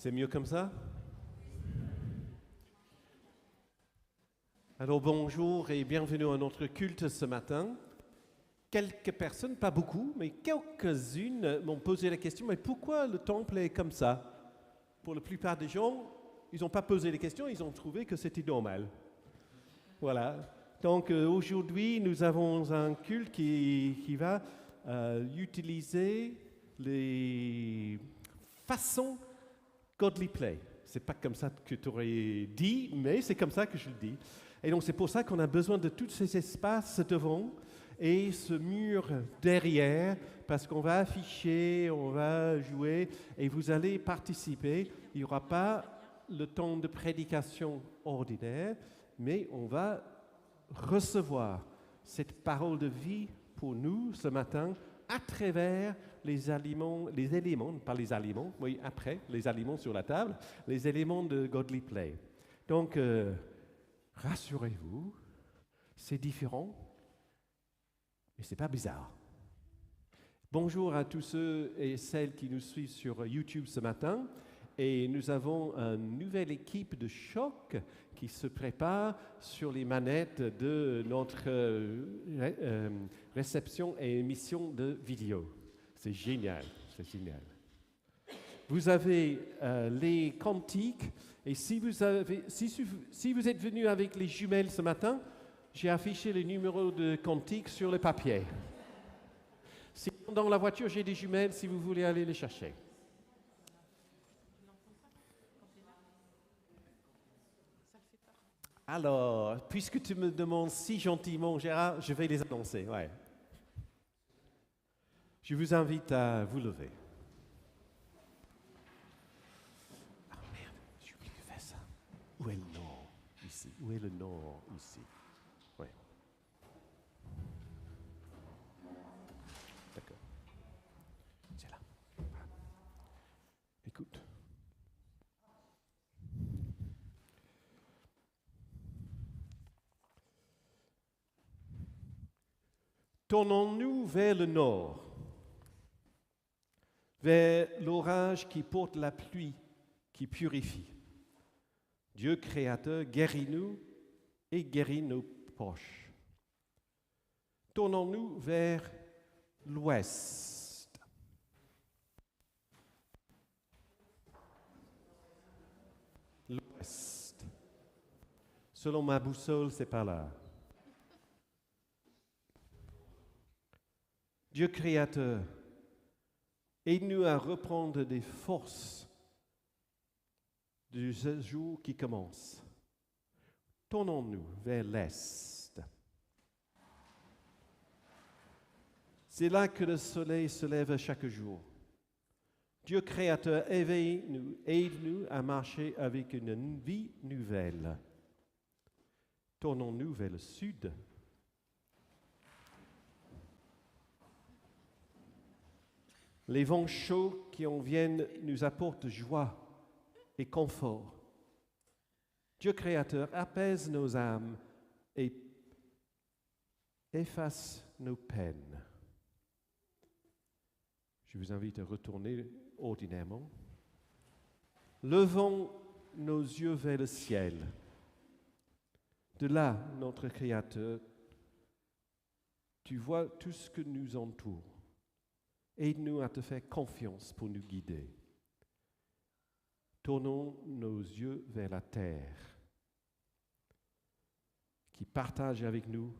C'est mieux comme ça? Alors bonjour et bienvenue à notre culte ce matin. Quelques personnes, pas beaucoup, mais quelques-unes m'ont posé la question, mais pourquoi le temple est comme ça? Pour la plupart des gens, ils n'ont pas posé les questions, ils ont trouvé que c'était normal. Voilà. Donc aujourd'hui, nous avons un culte qui va utiliser les façons Godly Play. C'est pas comme ça que tu aurais dit, mais c'est comme ça que je le dis. Et donc c'est pour ça qu'on a besoin de tous ces espaces devant et ce mur derrière, parce qu'on va afficher, on va jouer et vous allez participer. Il n'y aura pas le temps de prédication ordinaire, mais on va recevoir cette parole de vie pour nous ce matin à travers les éléments, pas les aliments, oui, après, les aliments sur la table, les éléments de Godly Play. Donc, rassurez-vous, c'est différent, mais c'est pas bizarre. Bonjour à tous ceux et celles qui nous suivent sur YouTube ce matin. Et nous avons une nouvelle équipe de choc qui se prépare sur les manettes de notre réception et émission de vidéo. C'est génial, c'est génial. Vous avez les cantiques et si vous êtes venu avec les jumelles ce matin, j'ai affiché les numéros de cantiques sur le papier. Sinon, dans la voiture, j'ai des jumelles si vous voulez aller les chercher. Alors, puisque tu me demandes si gentiment, Gérard, je vais les annoncer. Ouais. Je vous invite à vous lever. Ah merde, j'ai oublié de faire ça. Où est le nord? Ici. Où est le nord? Ici. Oui. D'accord. C'est là. Écoute. Tournons-nous vers le nord, vers l'orage qui porte la pluie, qui purifie. Dieu créateur, guéris-nous et guéris nos proches. Tournons-nous vers l'ouest. L'ouest. Selon ma boussole, c'est par là. Dieu créateur, aide-nous à reprendre des forces du jour qui commence. Tournons-nous vers l'est. C'est là que le soleil se lève chaque jour. Dieu créateur, éveille-nous, aide-nous à marcher avec une vie nouvelle. Tournons-nous vers le sud. Les vents chauds qui en viennent nous apportent joie et confort. Dieu créateur, apaise nos âmes et efface nos peines. Je vous invite à retourner ordinairement. Levons nos yeux vers le ciel. De là, notre Créateur, tu vois tout ce que nous entoure. Aide-nous à te faire confiance pour nous guider. Tournons nos yeux vers la terre, qui partage avec nous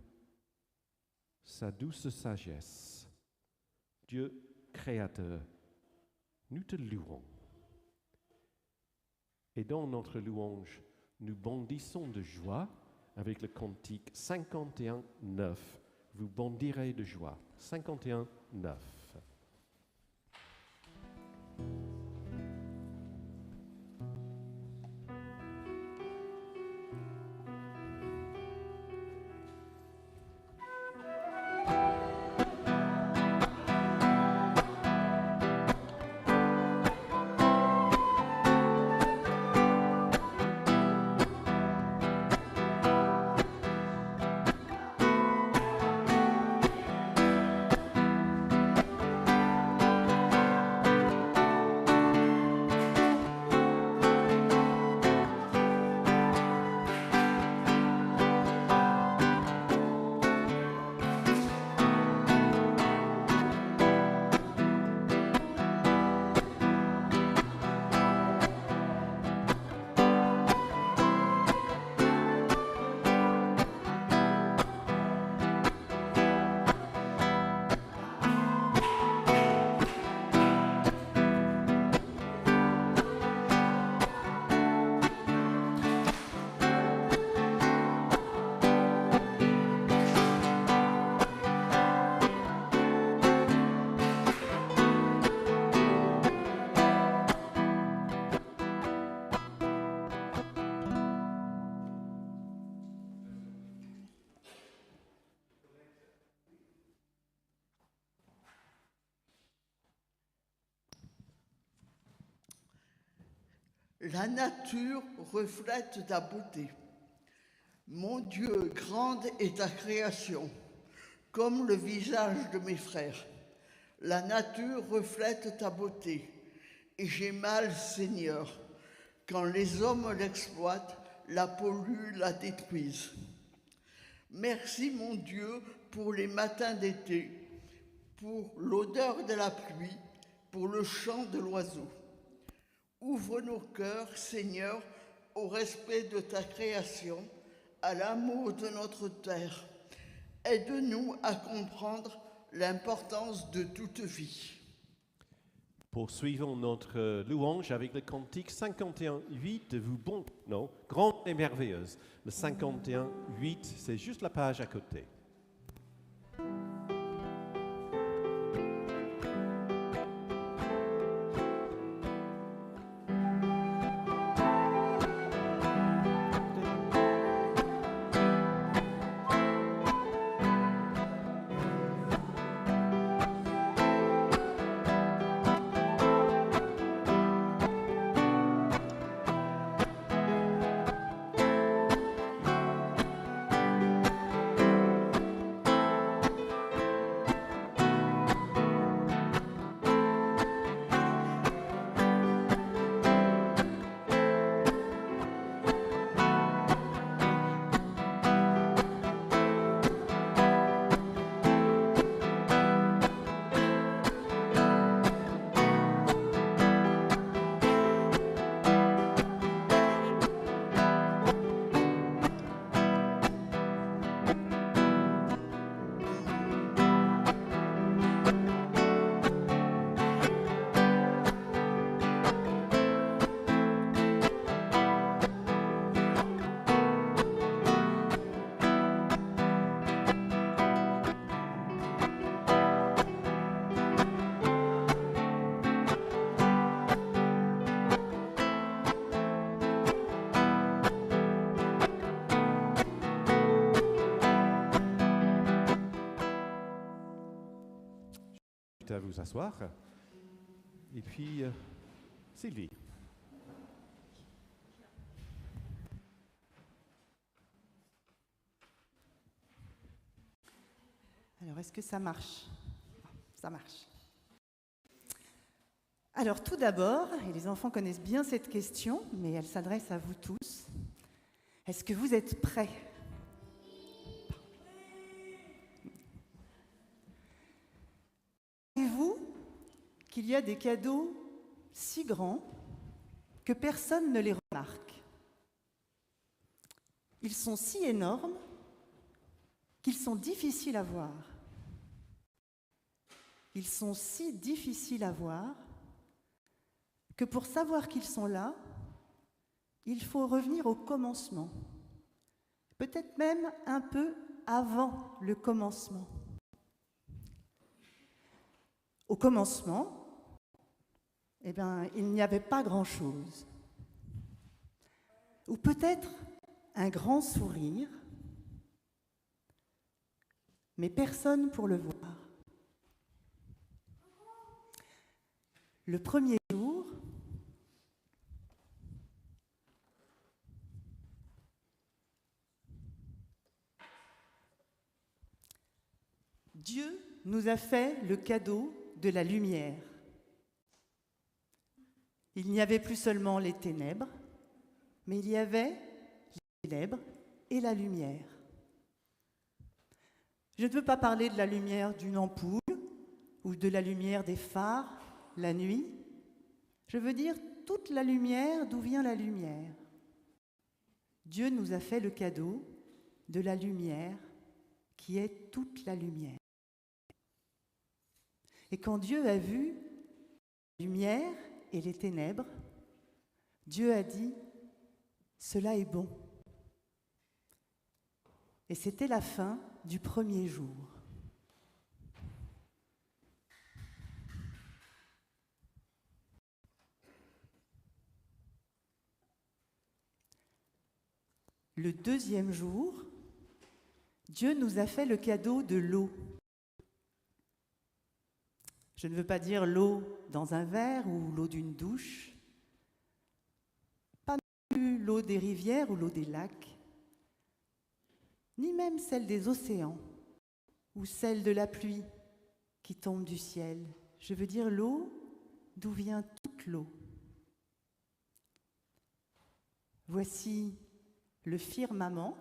sa douce sagesse. Dieu créateur, nous te louons. Et dans notre louange, nous bondissons de joie avec le cantique 51:9. Vous bondirez de joie. 51:9. La nature reflète ta beauté. Mon Dieu, grande est ta création, comme le visage de mes frères. La nature reflète ta beauté, et j'ai mal, Seigneur, quand les hommes l'exploitent, la polluent, la détruisent. Merci, mon Dieu, pour les matins d'été, pour l'odeur de la pluie, pour le chant de l'oiseau. Ouvre nos cœurs, Seigneur, au respect de ta création, à l'amour de notre terre. Aide-nous à comprendre l'importance de toute vie. Poursuivons notre louange avec le cantique 51.8 vous bon, non, grande et merveilleuse. Le 51.8, c'est juste la page à côté. À vous asseoir. Et puis, Sylvie. Alors, est-ce que ça marche? Ça marche. Alors, tout d'abord, et les enfants connaissent bien cette question, mais elle s'adresse à vous tous. Est-ce que vous êtes prêts? Savez-vous qu'il y a des cadeaux si grands que personne ne les remarque? Ils sont si énormes qu'ils sont difficiles à voir. Ils sont si difficiles à voir que pour savoir qu'ils sont là, il faut revenir au commencement. Peut-être même un peu avant le commencement. Au commencement, il n'y avait pas grand-chose. Ou peut-être un grand sourire, mais personne pour le voir. Le premier jour, Dieu nous a fait le cadeau de la lumière. Il n'y avait plus seulement les ténèbres, mais il y avait les ténèbres et la lumière. Je ne veux pas parler de la lumière d'une ampoule ou de la lumière des phares la nuit. Je veux dire toute la lumière, d'où vient la lumière. Dieu nous a fait le cadeau de la lumière qui est toute la lumière. Et quand Dieu a vu la lumière et les ténèbres, Dieu a dit « Cela est bon ». Et c'était la fin du premier jour. Le deuxième jour, Dieu nous a fait le cadeau de l'eau. Je ne veux pas dire l'eau dans un verre ou l'eau d'une douche. l'eau des rivières ou l'eau des lacs, ni même celle des océans ou celle de la pluie qui tombe du ciel. Je veux dire l'eau d'où vient toute l'eau. Voici le firmament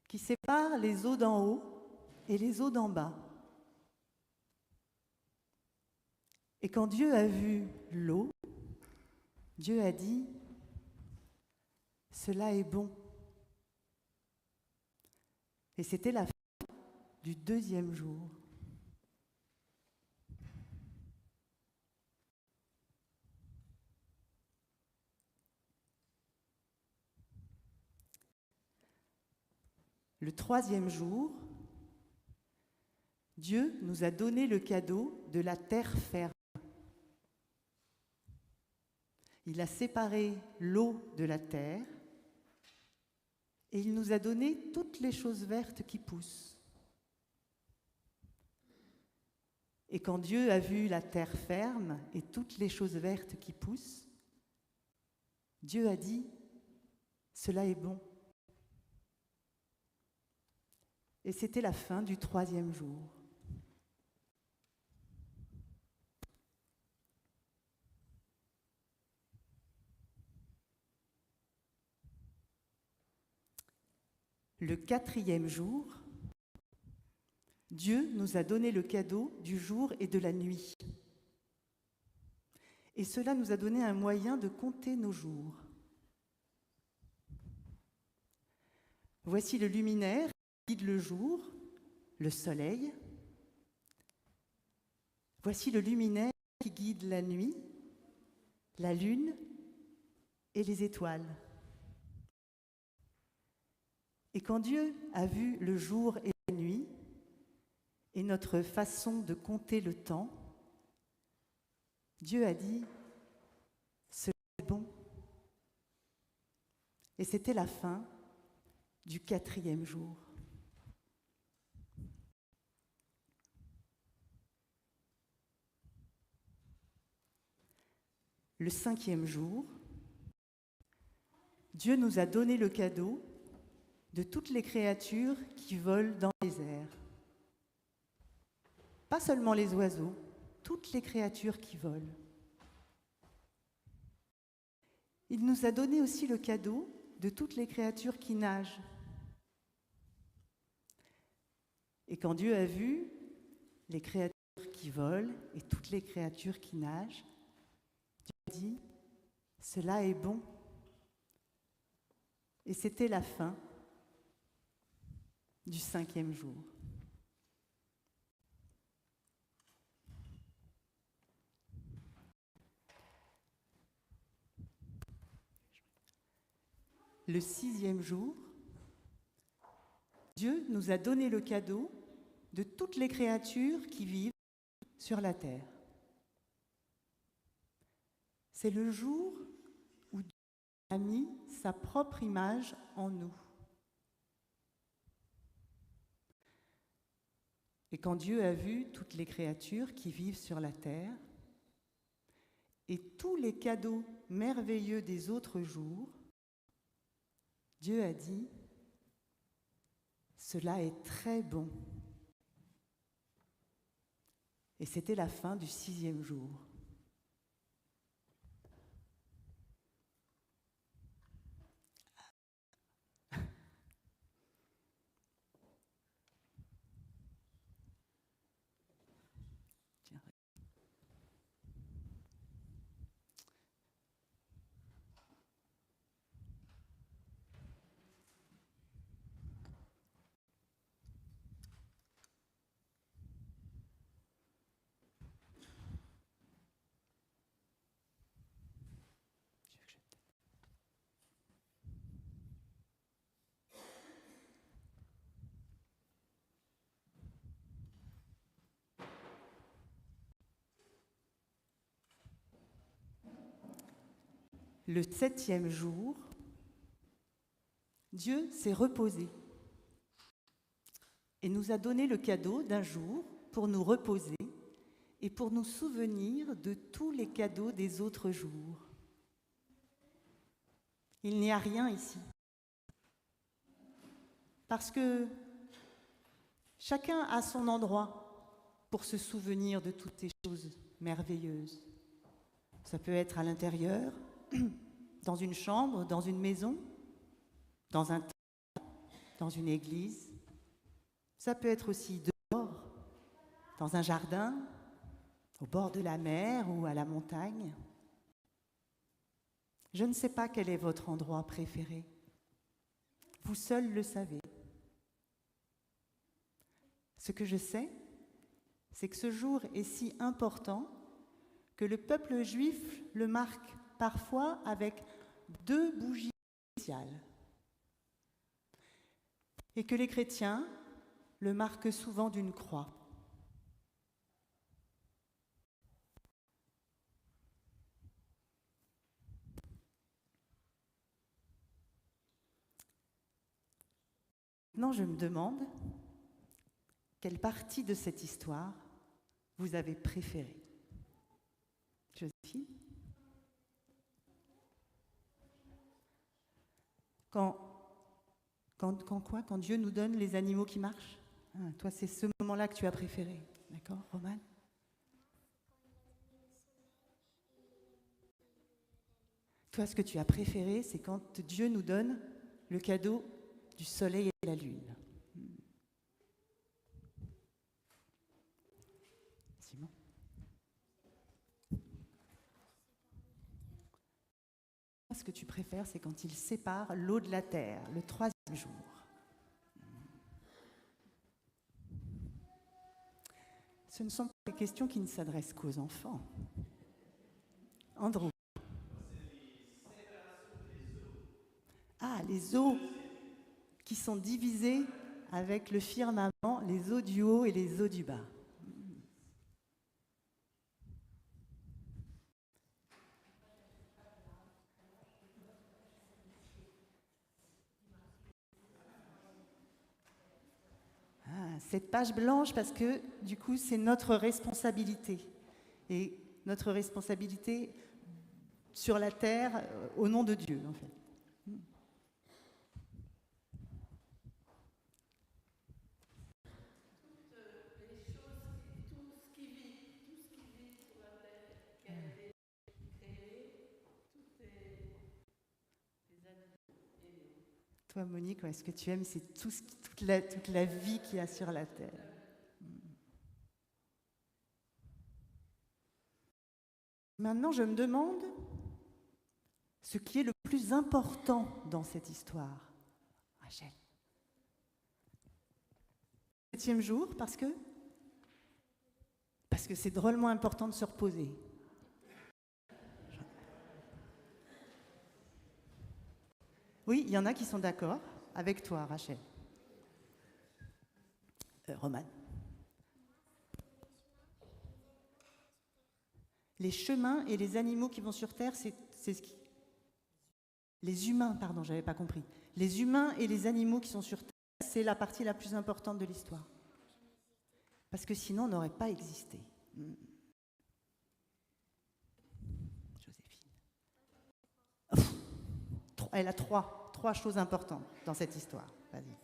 qui sépare les eaux d'en haut et les eaux d'en bas. Et quand Dieu a vu l'eau, Dieu a dit « Cela est bon ». Et c'était la fin du deuxième jour. Le troisième jour, Dieu nous a donné le cadeau de la terre ferme. Il a séparé l'eau de la terre et il nous a donné toutes les choses vertes qui poussent. Et quand Dieu a vu la terre ferme et toutes les choses vertes qui poussent, Dieu a dit « Cela est bon ». Et c'était la fin du troisième jour. Le quatrième jour, Dieu nous a donné le cadeau du jour et de la nuit. Et cela nous a donné un moyen de compter nos jours. Voici le luminaire qui guide le jour, le soleil. Voici le luminaire qui guide la nuit, la lune et les étoiles. Et quand Dieu a vu le jour et la nuit, et notre façon de compter le temps, Dieu a dit « Cela est bon ». Et c'était la fin du quatrième jour. Le cinquième jour, Dieu nous a donné le cadeau de toutes les créatures qui volent dans les airs. Pas seulement les oiseaux, toutes les créatures qui volent. Il nous a donné aussi le cadeau de toutes les créatures qui nagent. Et quand Dieu a vu les créatures qui volent et toutes les créatures qui nagent, Dieu a dit « Cela est bon ». Et c'était la fin du cinquième jour. Le sixième jour, Dieu nous a donné le cadeau de toutes les créatures qui vivent sur la terre. C'est le jour où Dieu a mis sa propre image en nous. Et quand Dieu a vu toutes les créatures qui vivent sur la terre et tous les cadeaux merveilleux des autres jours, Dieu a dit « Cela est très bon ». Et c'était la fin du sixième jour. Le septième jour, Dieu s'est reposé et nous a donné le cadeau d'un jour pour nous reposer et pour nous souvenir de tous les cadeaux des autres jours. Il n'y a rien ici. Parce que chacun a son endroit pour se souvenir de toutes ces choses merveilleuses. Ça peut être à l'intérieur, dans une chambre, dans une maison, dans un temple, dans une église. Ça peut être aussi dehors, dans un jardin, au bord de la mer ou à la montagne. Je ne sais pas quel est votre endroit préféré. Vous seul le savez. Ce que je sais, c'est que ce jour est si important que le peuple juif le marque parfois avec 2 bougies spéciales. Et que les chrétiens le marquent souvent d'une croix. Maintenant, je me demande quelle partie de cette histoire vous avez préférée. Joséphine ? Quand Dieu nous donne les animaux qui marchent. Toi, c'est ce moment-là que tu as préféré. D'accord, Romane ? Toi, ce que tu as préféré, c'est quand Dieu nous donne le cadeau du soleil et de la lune. Simon ? Ce que tu préfères, c'est quand il sépare l'eau de la terre, le 3e jour. Ce ne sont pas des questions qui ne s'adressent qu'aux enfants. Andrew. Ah, les eaux qui sont divisées avec le firmament, les eaux du haut et les eaux du bas. Cette page blanche, parce que du coup, c'est notre responsabilité. Et notre responsabilité sur la terre au nom de Dieu, en fait. Toi, Monique, ce que tu aimes, c'est toute la vie qu'il y a sur la terre. Maintenant, je me demande ce qui est le plus important dans cette histoire. Rachel. 7e jour, parce que c'est drôlement important de se reposer. Oui, il y en a qui sont d'accord avec toi, Rachel. Romane. Les chemins et les animaux qui vont sur Terre, c'est ce qui... Les humains, pardon, j'avais pas compris. Les humains et les animaux qui sont sur Terre, c'est la partie la plus importante de l'histoire. Parce que sinon, on n'aurait pas existé. Joséphine. Elle a trois choses importantes dans cette histoire. Vas-y.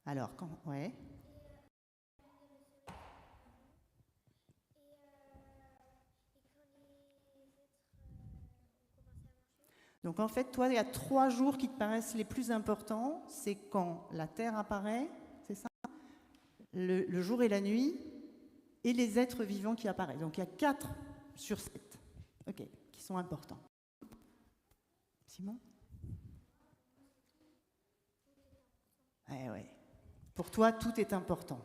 Alors, ouais. Donc en fait, toi, il y a 3 jours qui te paraissent les plus importants. C'est quand la Terre apparaît, c'est ça ? Le jour et la nuit, et les êtres vivants qui apparaissent. Donc il y a 4 sur 7, ok, qui sont importants. Simon ? Ouais. Pour toi, tout est important.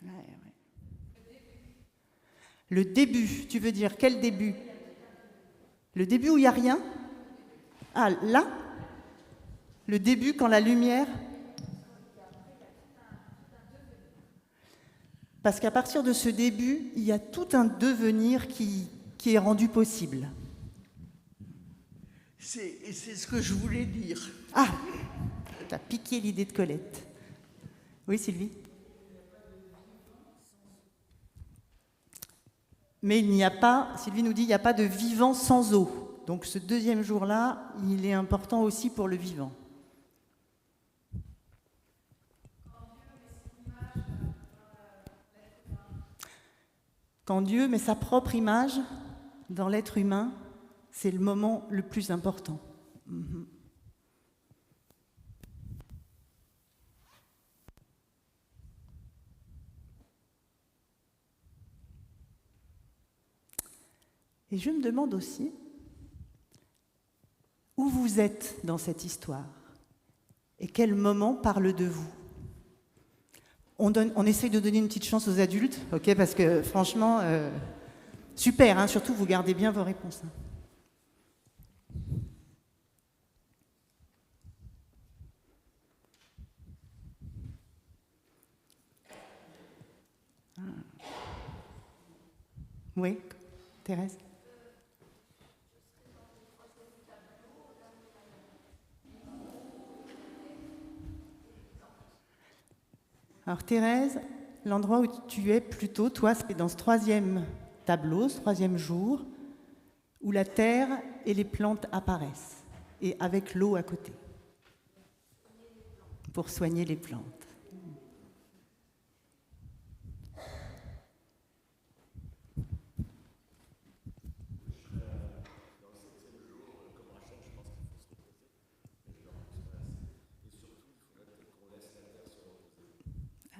Ouais. Le début, tu veux dire quel début ? Le début où il n'y a rien ? Ah, là ? Le début quand la lumière... Parce qu'à partir de ce début, il y a tout un devenir qui est rendu possible. C'est ce que je voulais dire. Ah, t'as piqué l'idée de Colette. Oui, Sylvie ? Mais il n'y a pas, Sylvie nous dit, il n'y a pas de vivant sans eau. Donc ce deuxième jour-là, il est important aussi pour le vivant. Quand Dieu met sa propre image dans l'être humain, c'est le moment le plus important. Et je me demande aussi où vous êtes dans cette histoire et quel moment parle de vous. On essaye de donner une petite chance aux adultes, ok, parce que franchement, super, hein, surtout vous gardez bien vos réponses. Oui, Thérèse? Alors Thérèse, l'endroit où tu es plutôt, toi, c'est dans ce troisième tableau, ce troisième jour, où la terre et les plantes apparaissent, et avec l'eau à côté, pour soigner les plantes.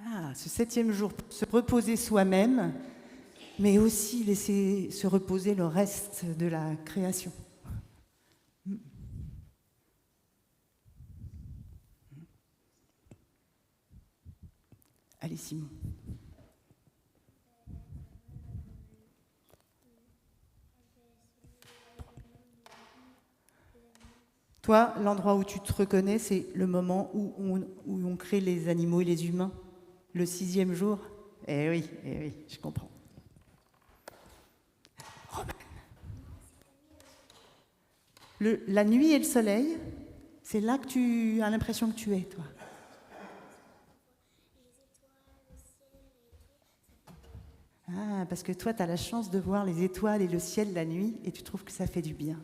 Ah, ce septième jour, se reposer soi-même, mais aussi laisser se reposer le reste de la création. Allez, Simon. Toi, l'endroit où tu te reconnais, c'est le moment où on crée les animaux et les humains. Le sixième jour. Eh oui, je comprends. Romain. La nuit et le soleil, c'est là que tu as l'impression que tu es, toi. Ah, parce que toi, tu as la chance de voir les étoiles et le ciel la nuit, et tu trouves que ça fait du bien.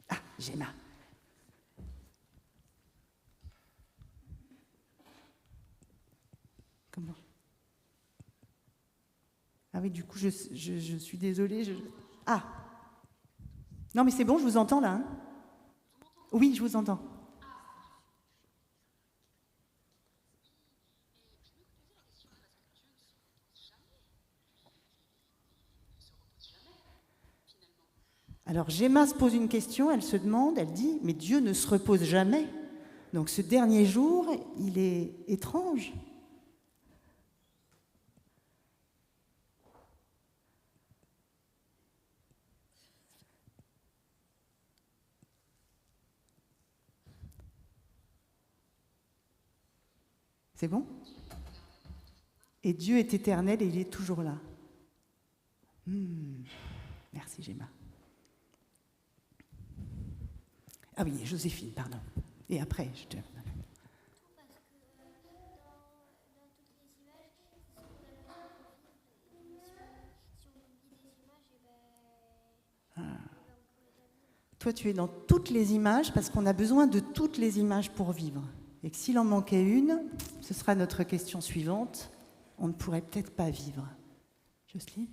Ah, Gemma. Comment? Ah oui, du coup, je suis désolée. Ah! Non, mais c'est bon, je vous entends là. Hein, oui, je vous entends. Alors Gemma se pose une question, elle se demande, elle dit, mais Dieu ne se repose jamais. Donc ce dernier jour, il est étrange. C'est bon? Et Dieu est éternel et il est toujours là. Merci Gemma. Ah oui, Joséphine, pardon. Et après, je te... Toi, tu es dans toutes les images parce qu'on a besoin de toutes les images pour vivre. Et que s'il en manquait une, ce sera notre question suivante, on ne pourrait peut-être pas vivre. Jocelyne ?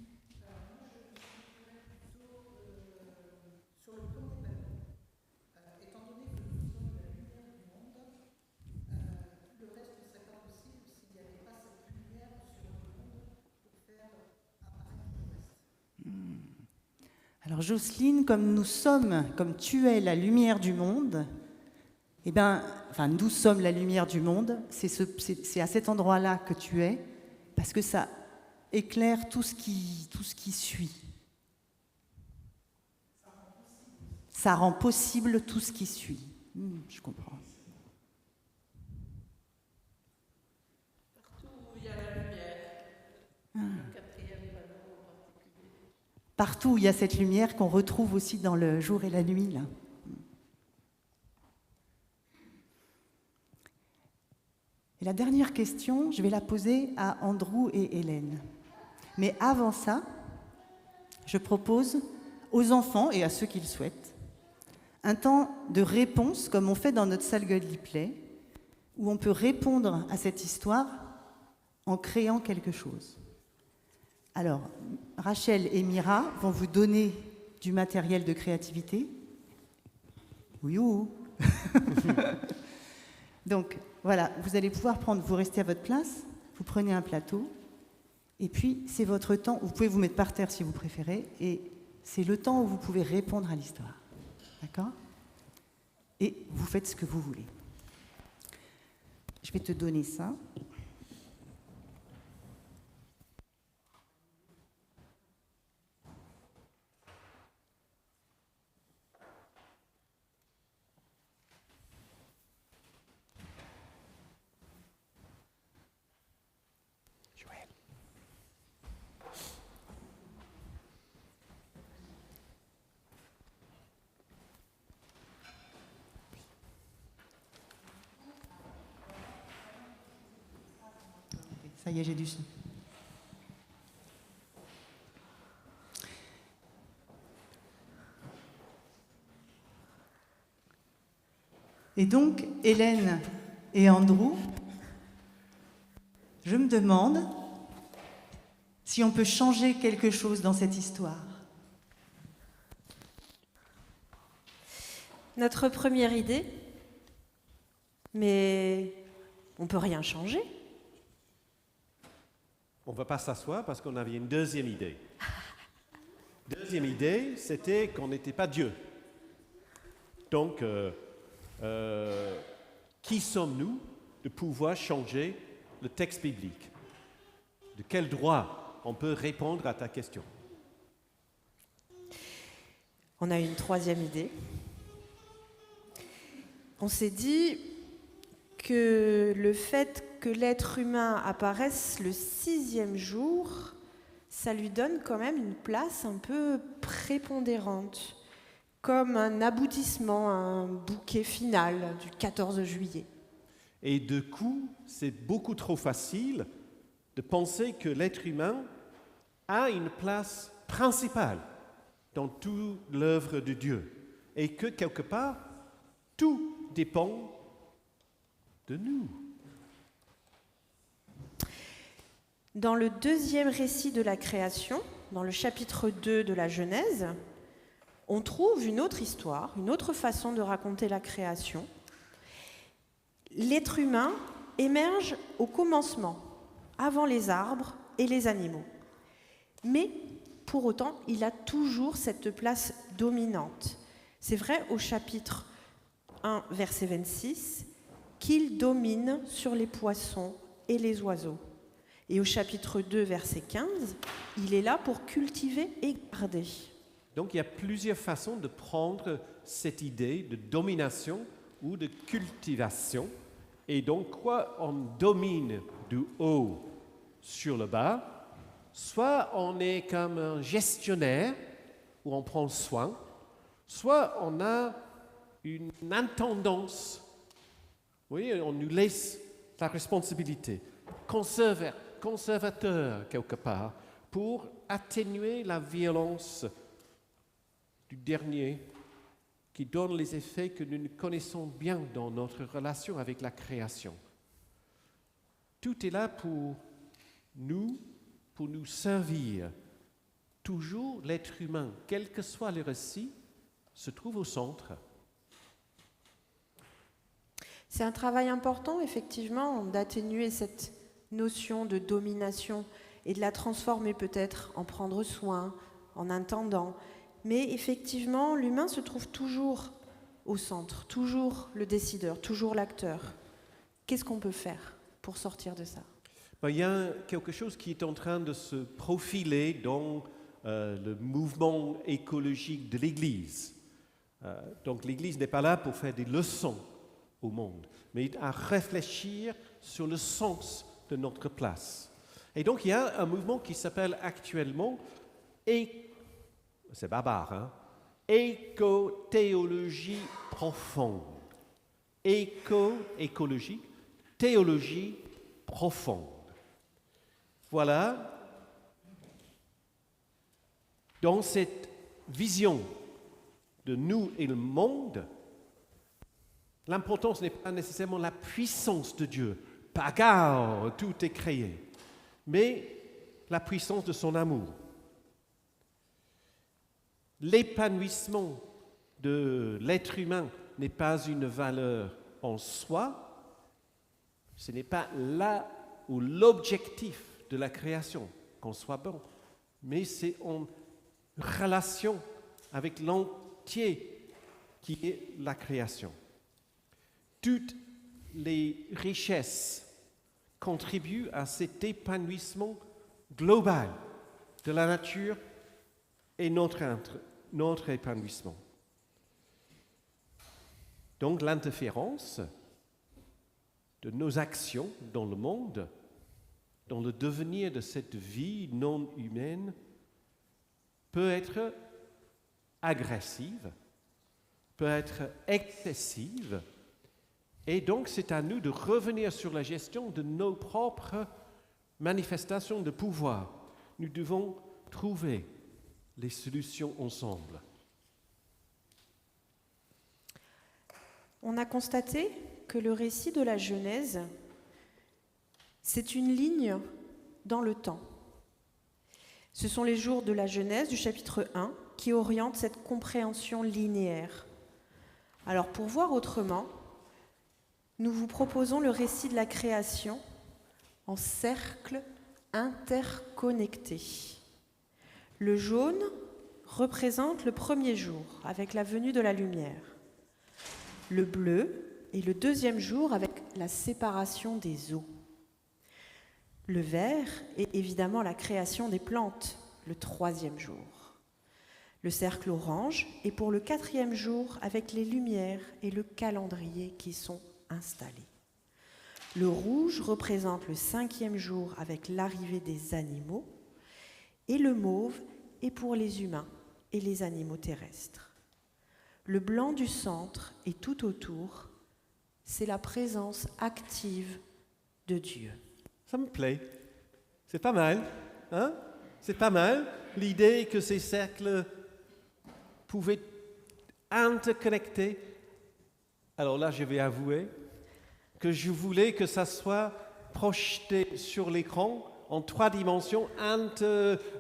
Alors Jocelyne, comme nous sommes, comme tu es la lumière du monde, eh bien, enfin nous sommes la lumière du monde, c'est à cet endroit-là que tu es, parce que ça éclaire tout ce qui suit. Ça rend possible tout ce qui suit. Je comprends. Partout où il y a la lumière, le quatrième panneau en particulier. Partout où il y a cette lumière qu'on retrouve aussi dans le jour et la nuit, là. Et la dernière question, je vais la poser à Andrew et Hélène. Mais avant ça, je propose aux enfants et à ceux qui le souhaitent un temps de réponse, comme on fait dans notre salle Godly Play, où on peut répondre à cette histoire en créant quelque chose. Alors, Rachel et Mira vont vous donner du matériel de créativité. Oui ou Donc, voilà, vous allez pouvoir vous restez à votre place, vous prenez un plateau, et puis c'est votre temps, vous pouvez vous mettre par terre si vous préférez, et c'est le temps où vous pouvez répondre à l'histoire. D'accord ? Et vous faites ce que vous voulez. Je vais te donner ça. Ça y est, j'ai du son. Et donc, Hélène et Andrew, je me demande si on peut changer quelque chose dans cette histoire. Notre première idée, mais on ne peut rien changer. On ne va pas s'asseoir parce qu'on avait une deuxième idée. Deuxième idée, c'était qu'on n'était pas Dieu. Donc, qui sommes-nous de pouvoir changer le texte biblique? De quel droit on peut répondre à ta question? On a une troisième idée. On s'est dit que le fait que l'être humain apparaisse le 6e jour, ça lui donne quand même une place un peu prépondérante, comme un aboutissement, un bouquet final du 14 juillet. Et du coup, c'est beaucoup trop facile de penser que l'être humain a une place principale dans toute l'œuvre de Dieu et que quelque part, tout dépend de nous. Dans le 2e récit de la création, dans le chapitre 2 de la Genèse, on trouve une autre histoire, une autre façon de raconter la création. L'être humain émerge au commencement, avant les arbres et les animaux. Mais pour autant, il a toujours cette place dominante. C'est vrai au chapitre 1, verset 26, qu'il domine sur les poissons et les oiseaux. Et au chapitre 2, verset 15, il est là pour cultiver et garder. Donc il y a plusieurs façons de prendre cette idée de domination ou de cultivation. Et donc, soit on domine du haut sur le bas, soit on est comme un gestionnaire où on prend soin, soit on a une intendance. Oui, on nous laisse la responsabilité. Conservateur quelque part, pour atténuer la violence du dernier qui donne les effets que nous connaissons bien dans notre relation avec la création. Tout est là pour nous servir. Toujours l'être humain, quel que soit le récit, se trouve au centre. C'est un travail important, effectivement, d'atténuer cette notion de domination et de la transformer peut-être en prendre soin, en intendant. Mais effectivement, l'humain se trouve toujours au centre, toujours le décideur, toujours l'acteur. Qu'est-ce qu'on peut faire pour sortir de ça ? Il y a quelque chose qui est en train de se profiler dans le mouvement écologique de l'Église. Donc l'Église n'est pas là pour faire des leçons au monde, mais à réfléchir sur le sens de notre place. Et donc il y a un mouvement qui s'appelle actuellement, c'est barbare, hein? Éco-théologie profonde. Éco-écologie, théologie profonde. Voilà Dans cette vision de nous et le monde, l'importance n'est pas nécessairement la puissance de Dieu, bagarre, tout est créé, mais la puissance de son amour. L'épanouissement de l'être humain n'est pas une valeur en soi, ce n'est pas là où l'objectif de la création, qu'on soit bon, mais c'est en relation avec l'entier qui est la création. Toutes les richesses contribuent à cet épanouissement global de la nature et notre épanouissement. Donc l'interférence de nos actions dans le monde, dans le devenir de cette vie non humaine, peut être agressive, peut être excessive, et donc c'est à nous de revenir sur la gestion de nos propres manifestations de pouvoir. Nous devons trouver les solutions ensemble. On a constaté que le récit de la Genèse, c'est une ligne dans le temps. Ce sont les jours de la Genèse du chapitre 1 qui orientent cette compréhension linéaire. Alors pour voir autrement, nous vous proposons le récit de la création en cercle interconnecté. Le jaune représente le premier jour avec la venue de la lumière. Le bleu est le deuxième jour avec la séparation des eaux. Le vert est évidemment la création des plantes, le troisième jour. Le cercle orange est pour le quatrième jour avec les lumières et le calendrier qui sont installés. Le rouge représente le cinquième jour avec l'arrivée des animaux et le mauve est pour les humains et les animaux terrestres. Le blanc du centre et tout autour, c'est la présence active de Dieu. Ça me plaît. C'est pas mal, hein? C'est pas mal. L'idée que ces cercles pouvaient interconnecter. Alors là, je vais avouer que je voulais que ça soit projeté sur l'écran en 3 dimensions,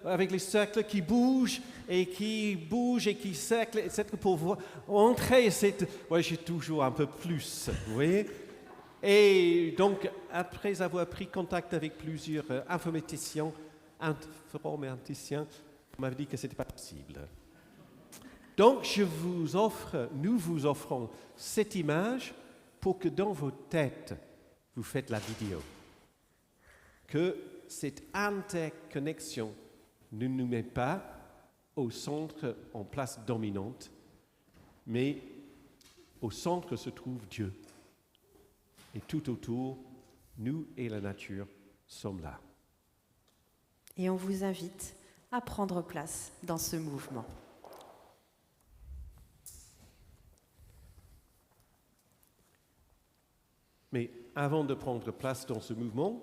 avec les cercles qui bougent et qui cerclent, etc. pour entrer cette... Ouais, j'ai toujours un peu plus, vous voyez? Et donc, après avoir pris contact avec plusieurs informaticiens, on m'avait dit que ce n'était pas possible. Donc, nous vous offrons cette image pour que dans vos têtes, vous faites la vidéo. Que cette interconnexion ne nous met pas au centre en place dominante, mais au centre se trouve Dieu. Et tout autour, nous et la nature sommes là. Et on vous invite à prendre place dans ce mouvement. Mais avant de prendre place dans ce mouvement,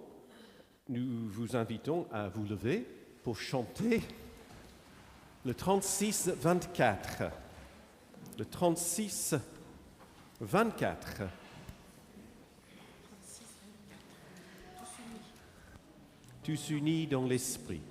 nous vous invitons à vous lever pour chanter le 36-24. Le 36-24. Tous unis dans l'esprit.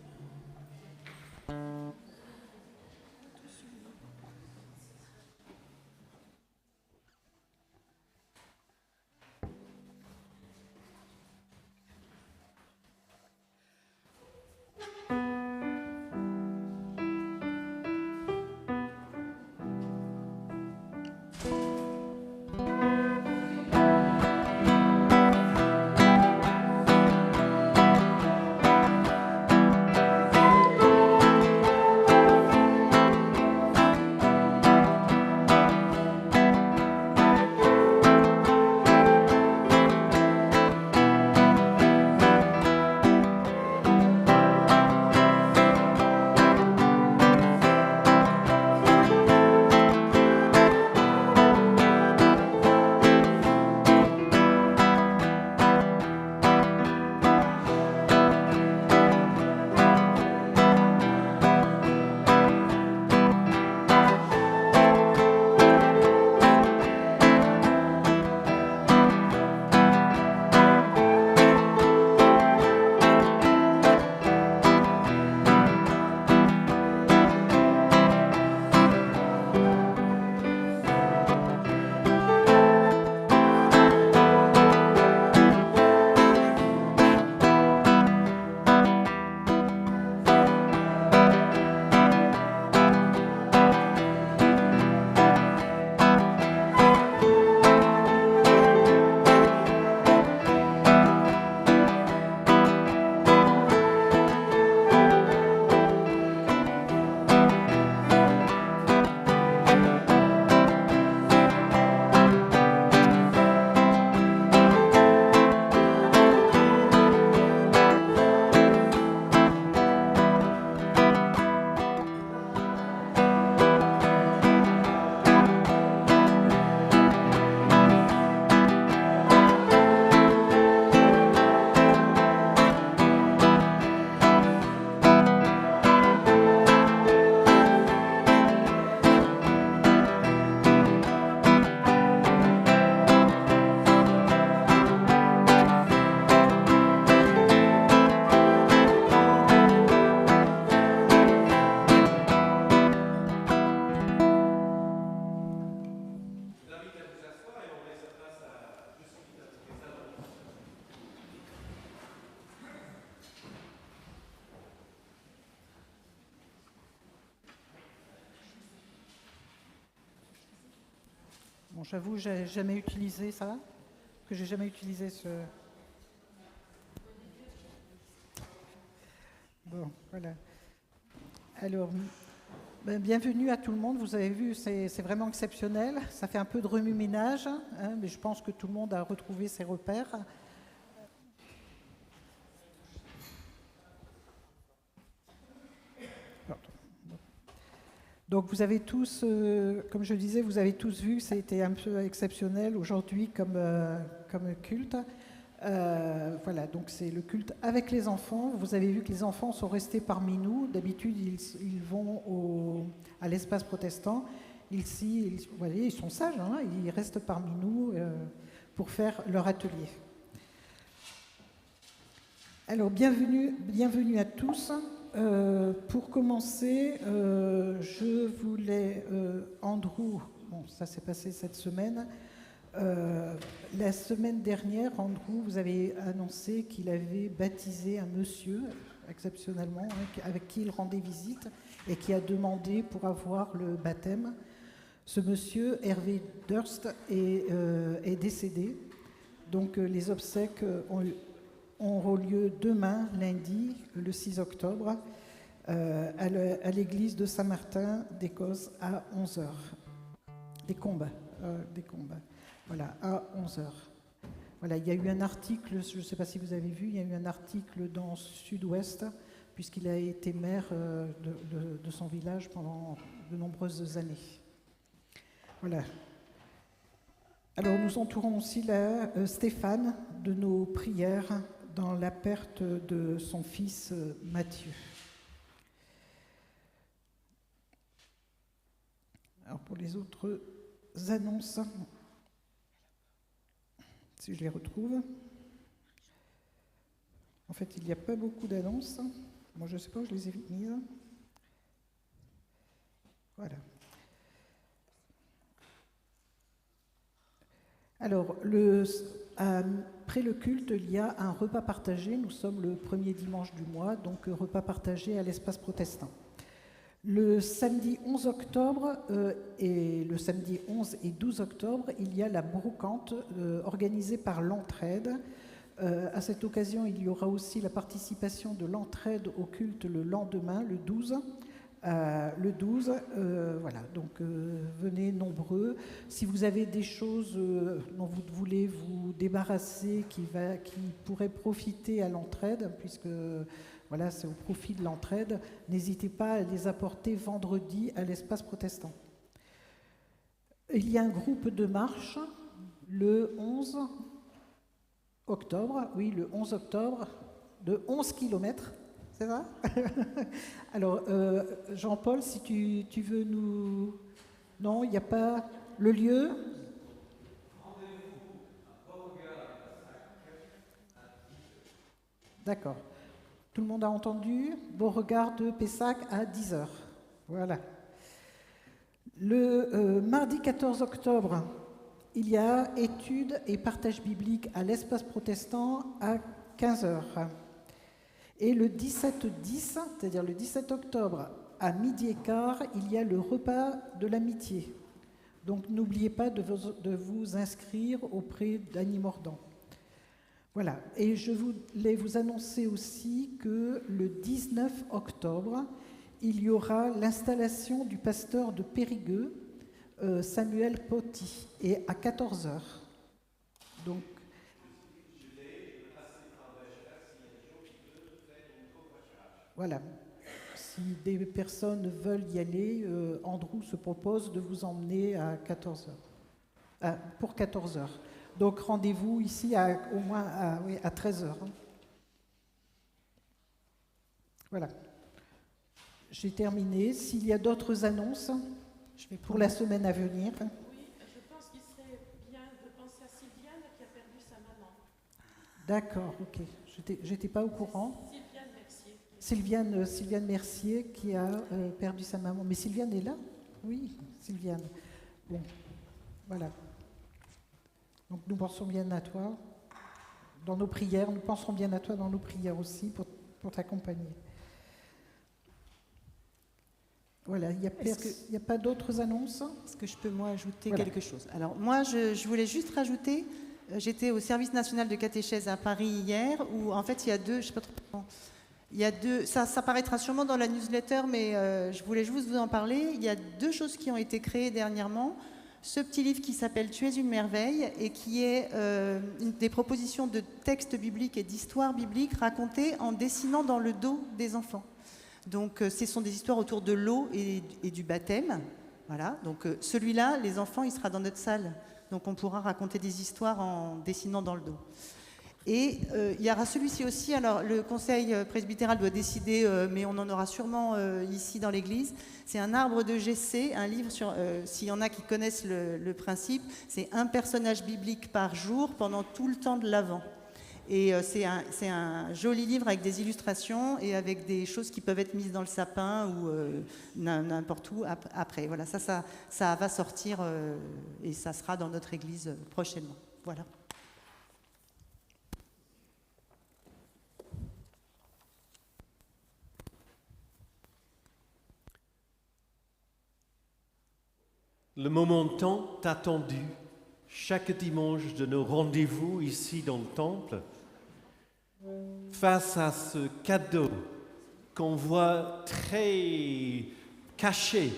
Bon, j'avoue, j'ai jamais utilisé ça, que j'ai jamais utilisé ce... Bon, voilà. Alors, bienvenue à tout le monde. Vous avez vu, c'est vraiment exceptionnel. Ça fait un peu de remue-ménage, hein, mais je pense que tout le monde a retrouvé ses repères. Donc vous avez tous, comme je disais, vous avez tous vu que ça a été un peu exceptionnel aujourd'hui comme culte. Voilà, donc c'est le culte avec les enfants. Vous avez vu que les enfants sont restés parmi nous. D'habitude, ils vont à l'espace protestant. Ici, vous voyez, ils sont sages, hein, ils restent parmi nous pour faire leur atelier. Alors, bienvenue à tous. Pour commencer, je voulais, Andrew, bon, ça s'est passé cette semaine. La semaine dernière, Andrew, vous avez annoncé qu'il avait baptisé un monsieur, exceptionnellement, hein, avec qui il rendait visite et qui a demandé pour avoir le baptême. Ce monsieur, Hervé Durst, est décédé. Donc les obsèques auront lieu demain, lundi, le 6 octobre, à l'église de Saint-Martin d'Écosse à 11h. Des Combes. Voilà, à 11h. Voilà, il y a eu un article, je ne sais pas si vous avez vu, il y a eu un article dans Sud-Ouest, puisqu'il a été maire de son village pendant de nombreuses années. Voilà. Alors nous entourons aussi Stéphane de nos prières dans la perte de son fils Mathieu. Alors pour les autres annonces, si je les retrouve, en fait il n'y a pas beaucoup d'annonces. Moi je ne sais pas où je les ai mises. Voilà. Alors, après le culte, il y a un repas partagé. Nous sommes le premier dimanche du mois, donc repas partagé à l'espace protestant. Le samedi 11 octobre et le samedi 11 et 12 octobre, il y a la brocante organisée par l'Entraide. À cette occasion, il y aura aussi la participation de l'Entraide au culte le lendemain, le 12. Voilà, donc venez nombreux. Si vous avez des choses dont vous voulez vous débarrasser qui pourraient profiter à l'Entraide, puisque voilà, c'est au profit de l'Entraide, n'hésitez pas à les apporter vendredi à l'espace protestant. Il y a un groupe de marche le 11 octobre, oui, le 11 octobre, de 11 km. C'est ça? Alors, Jean-Paul, si tu veux nous... Non, il n'y a pas le lieu? D'accord. Tout le monde a entendu? Beauregard de Pessac à 10h. Voilà. Le mardi 14 octobre, il y a études et partage biblique à l'espace protestant à 15h. Et le 17-10, c'est-à-dire le 17 octobre, à 12h15, il y a le repas de l'amitié. Donc n'oubliez pas de vous inscrire auprès d'Annie Mordant. Voilà. Et je voulais vous annoncer aussi que le 19 octobre, il y aura l'installation du pasteur de Périgueux, Samuel Potti, et à 14h. Donc, voilà. Si des personnes veulent y aller, Andrew se propose de vous emmener à 14h. Pour 14h. Donc rendez-vous ici au moins à 13h. Voilà. J'ai terminé. S'il y a d'autres annonces pour la semaine à venir. Oui, je pense qu'il serait bien de penser à Sylviane qui a perdu sa maman. D'accord, ok. J'étais pas au courant. Sylviane Mercier qui a perdu sa maman. Mais Sylviane est là? Oui, Sylviane. Bon, voilà. Donc nous pensons bien à toi dans nos prières. Nous penserons bien à toi dans nos prières aussi pour t'accompagner. Voilà, il n'y a pas d'autres annonces? Est-ce que je peux, moi, ajouter Voilà. quelque chose? Alors, moi, je voulais juste rajouter, j'étais au service national de catéchèse à Paris hier, où, en fait, il y a deux, je sais pas trop comment, il y a deux, ça paraîtra sûrement dans la newsletter, mais je voulais juste vous en parler. Il y a deux choses qui ont été créées dernièrement. Ce petit livre qui s'appelle « Tu es une merveille » et qui est des propositions de textes bibliques et d'histoires bibliques racontées en dessinant dans le dos des enfants. Donc, ce sont des histoires autour de l'eau et du baptême. Voilà. Donc, celui-là, les enfants, il sera dans notre salle. Donc, on pourra raconter des histoires en dessinant dans le dos. Et il y aura celui-ci aussi. Alors, le conseil presbytéral doit décider, mais on en aura sûrement ici dans l'église. C'est un arbre de Jessé, un livre sur. S'il y en a qui connaissent le principe, c'est un personnage biblique par jour pendant tout le temps de l'Avent. Et c'est un joli livre avec des illustrations et avec des choses qui peuvent être mises dans le sapin ou n'importe où après. Voilà, ça va sortir et ça sera dans notre église prochainement. Voilà. Le moment tant attendu, chaque dimanche de nos rendez-vous ici dans le temple, face à ce cadeau qu'on voit très caché,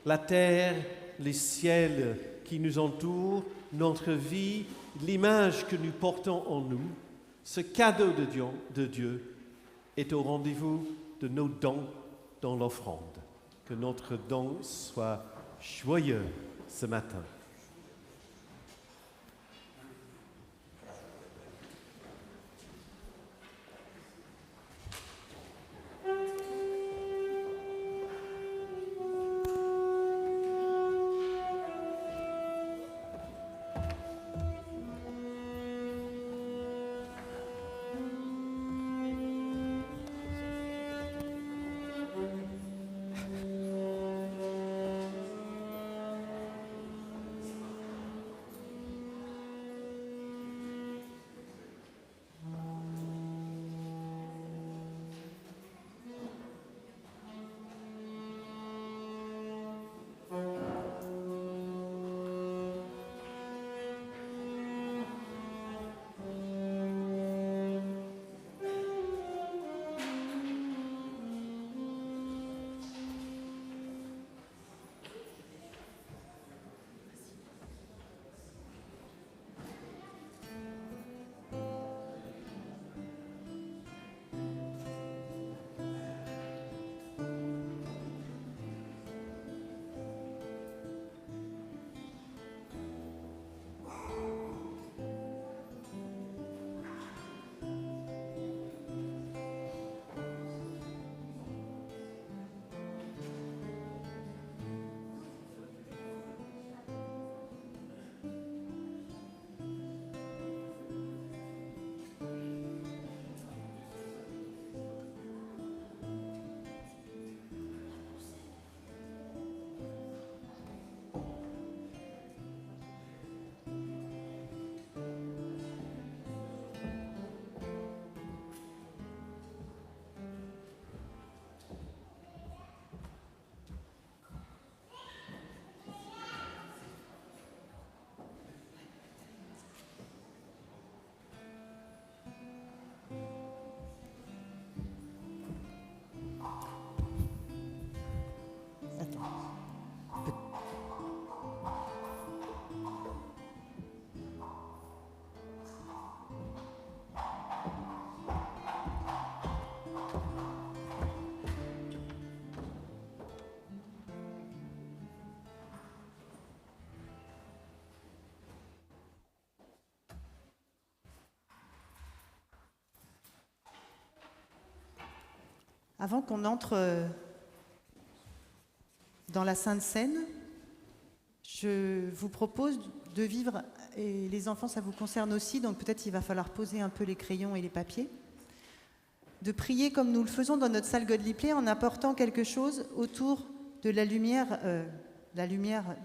la terre, les ciels qui nous entourent, notre vie, l'image que nous portons en nous, ce cadeau de Dieu est au rendez-vous de nos dons dans l'offrande. Que notre don soit joyeux ce matin. Avant qu'on entre dans la Sainte Seine, je vous propose de vivre, et les enfants ça vous concerne aussi, donc peut-être il va falloir poser un peu les crayons et les papiers, de prier comme nous le faisons dans notre salle Godly Play en apportant quelque chose autour de la lumière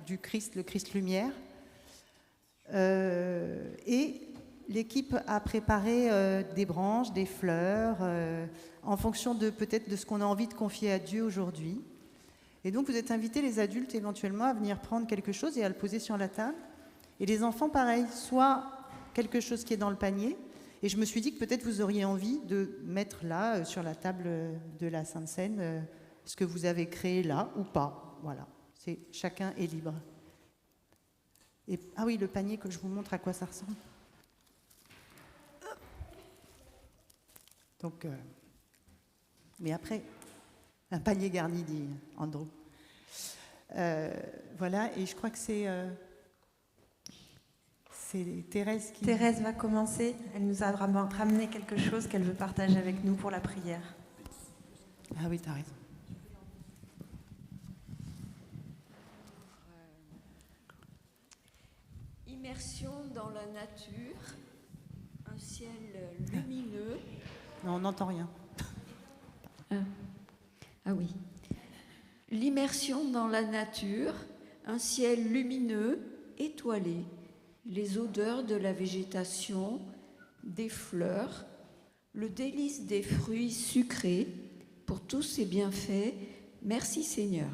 du Christ, le Christ lumière. Et l'équipe a préparé des branches, des fleurs, en fonction de peut-être de ce qu'on a envie de confier à Dieu aujourd'hui. Et donc vous êtes invités, les adultes, éventuellement à venir prendre quelque chose et à le poser sur la table. Et les enfants, pareil, soit quelque chose qui est dans le panier. Et je me suis dit que peut-être vous auriez envie de mettre là, sur la table de la Sainte Seine, ce que vous avez créé là ou pas. Voilà, chacun est libre. Et, ah oui, le panier, que je vous montre à quoi ça ressemble. Donc, mais après, un panier garni, dit Andrew. Voilà, et je crois que c'est Thérèse qui... Thérèse va commencer. Elle nous a ramené quelque chose qu'elle veut partager avec nous pour la prière. Ah oui, t'as raison. Immersion dans la nature, un ciel lumineux. Non, on n'entend rien. Ah oui. L'immersion dans la nature, un ciel lumineux, étoilé, les odeurs de la végétation, des fleurs, le délice des fruits sucrés, pour tous ces bienfaits, merci Seigneur.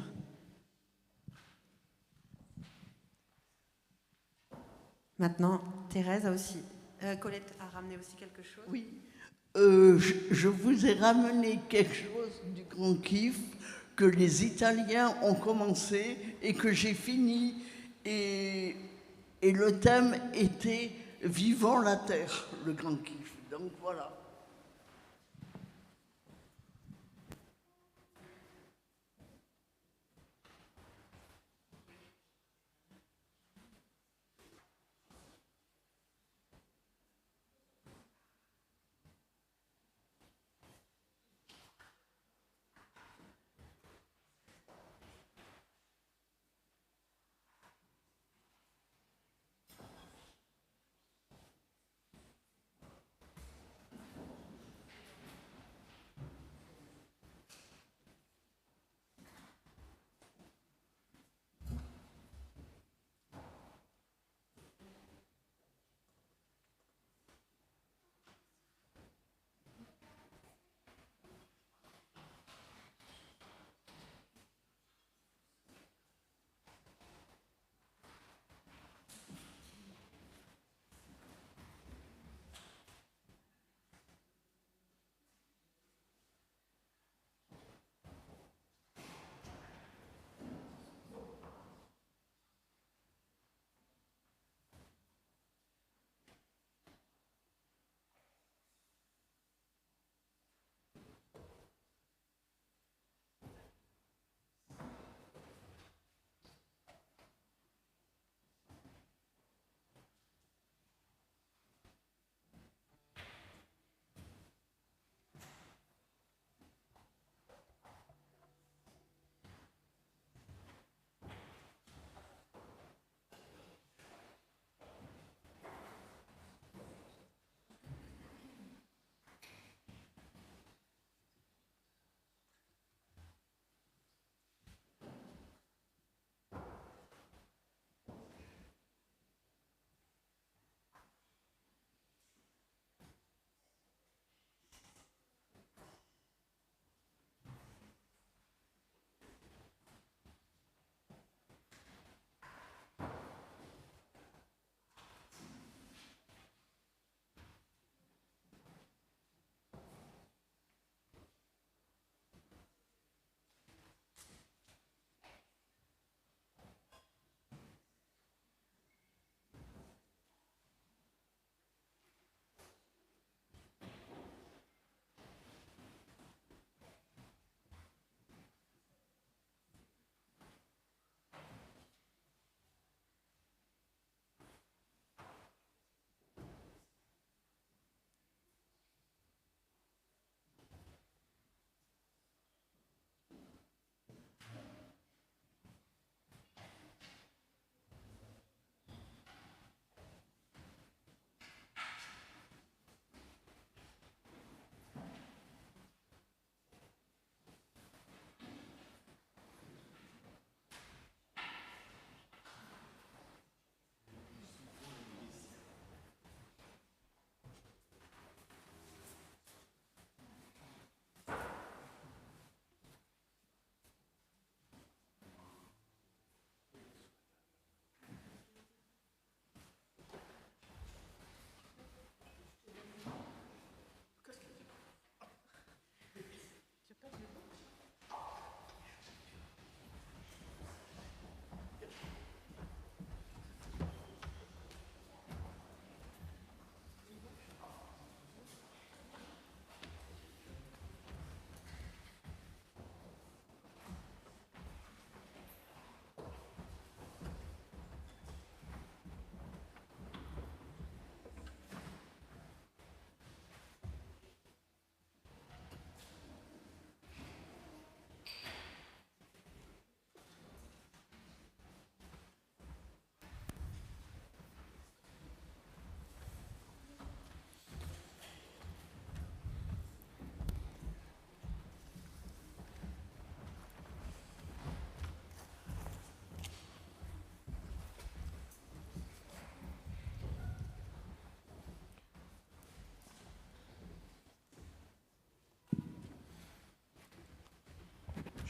Maintenant, Thérèse a aussi... Colette a ramené aussi quelque chose. Oui, je vous ai ramené quelque chose du grand kiff que les Italiens ont commencé et que j'ai fini. Et le thème était « Vivant la terre », le grand kiff. Donc voilà.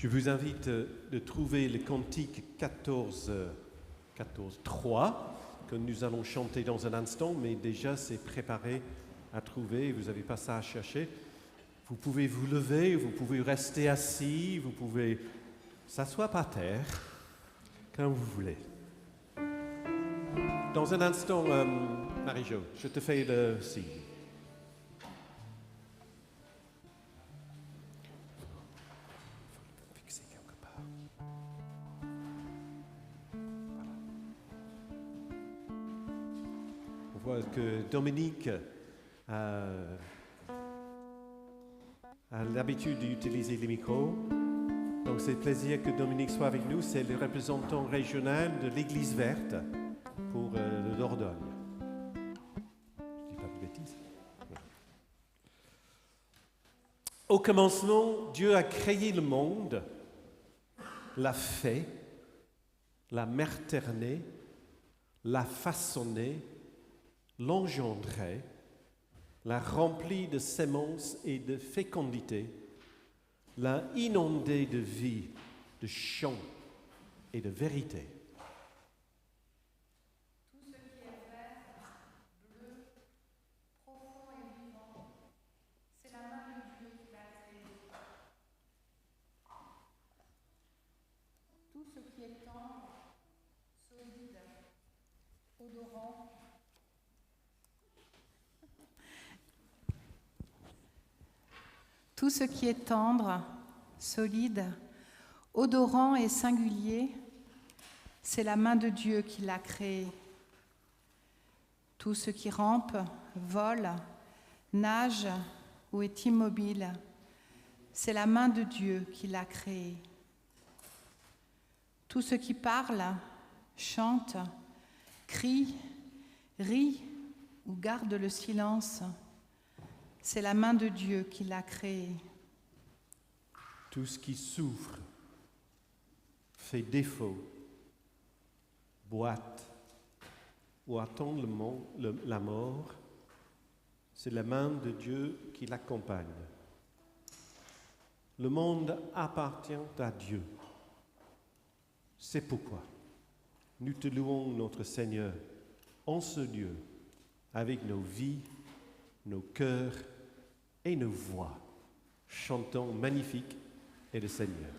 Je vous invite de trouver le cantique 14.3 que nous allons chanter dans un instant, mais déjà c'est préparé à trouver, vous n'avez pas ça à chercher. Vous pouvez vous lever, vous pouvez rester assis, vous pouvez s'asseoir par terre, comme vous voulez. Dans un instant, Marie-Jo, je te fais le signe. Fixer quelque part. Voilà. On voit que Dominique a l'habitude d'utiliser les micros. Donc c'est un plaisir que Dominique soit avec nous. C'est le représentant régional de l'Église verte pour le Dordogne. Je dis pas de bêtises. Au commencement, Dieu a créé le monde, l'a fait, l'a materné, l'a façonné, l'engendré, l'a rempli de sémences et de fécondité, l'a inondé de vie, de chant et de vérité. Tout ce qui est vert, bleu, profond et vivant, c'est la main de Dieu qui l'a créé. Tout ce qui est tendre, solide, odorant, tout ce qui est tendre, solide, odorant et singulier, c'est la main de Dieu qui l'a créé. Tout ce qui rampe, vole, nage ou est immobile, c'est la main de Dieu qui l'a créé. Tout ce qui parle, chante, crie, rit ou garde le silence, c'est la main de Dieu qui l'a créé. Tout ce qui souffre, fait défaut, boite ou attend la mort, c'est la main de Dieu qui l'accompagne. Le monde appartient à Dieu. C'est pourquoi nous te louons, notre Seigneur, en ce lieu, avec nos vies, nos cœurs et nos voix, chantant magnifique est le Seigneur.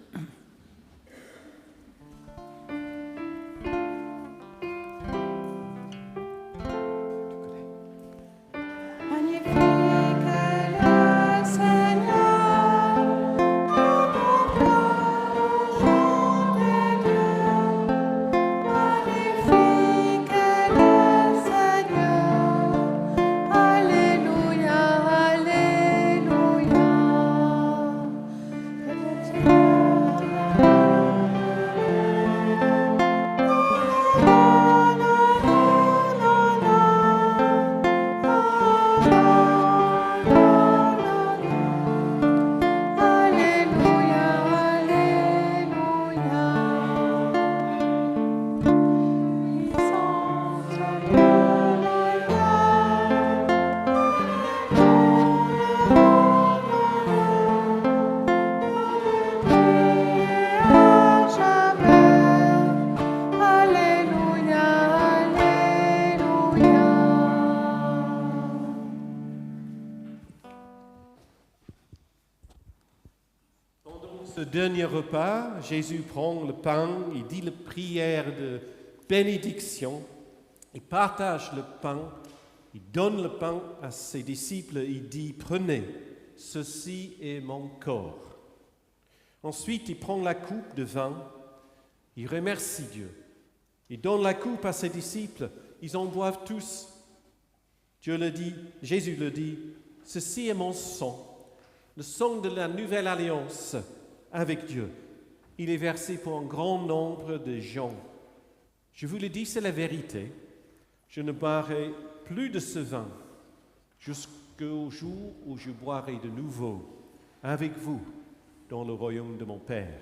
Dernier repas, Jésus prend le pain, il dit la prière de bénédiction, il partage le pain, il donne le pain à ses disciples, il dit « Prenez, ceci est mon corps ». Ensuite, il prend la coupe de vin, il remercie Dieu, il donne la coupe à ses disciples, ils en boivent tous. Dieu le dit, Jésus le dit « Ceci est mon sang, le sang de la nouvelle alliance ». Avec Dieu. Il est versé pour un grand nombre de gens. Je vous le dis, c'est la vérité. Je ne boirai plus de ce vin jusqu'au jour où je boirai de nouveau avec vous dans le royaume de mon Père.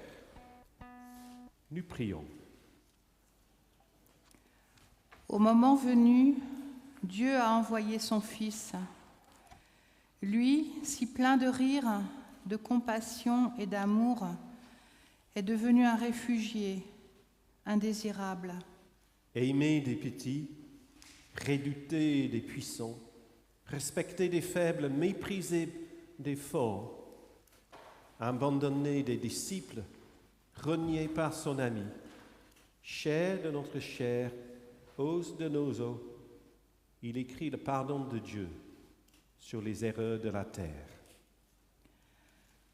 Nous prions. Au moment venu, Dieu a envoyé son Fils. Lui, si plein de rire, de compassion et d'amour, est devenu un réfugié indésirable. Aimé des petits, redouté des puissants, respecté des faibles, méprisé des forts, abandonné des disciples, renié par son ami, chair de notre chair, os de nos os, il écrit le pardon de Dieu sur les erreurs de la terre.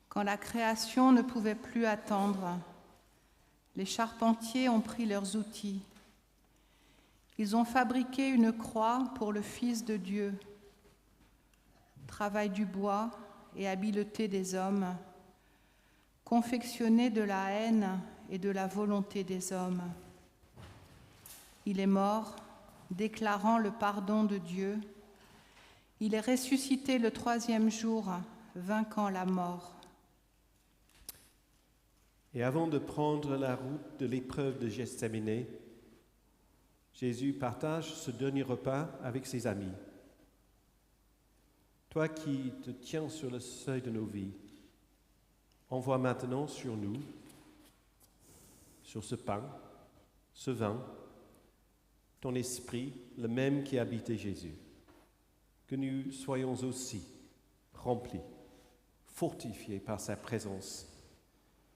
Quand la création ne pouvait plus attendre, les charpentiers ont pris leurs outils. Ils ont fabriqué une croix pour le Fils de Dieu. Travail du bois et habileté des hommes, confectionné de la haine et de la volonté des hommes. Il est mort, déclarant le pardon de Dieu. Il est ressuscité le 3e jour, vainquant la mort. Et avant de prendre la route de l'épreuve de Gethsémani, Jésus partage ce dernier repas avec ses amis. Toi qui te tiens sur le seuil de nos vies, envoie maintenant sur nous, sur ce pain, ce vin, ton esprit, le même qui habitait Jésus. Que nous soyons aussi remplis, fortifiés par sa présence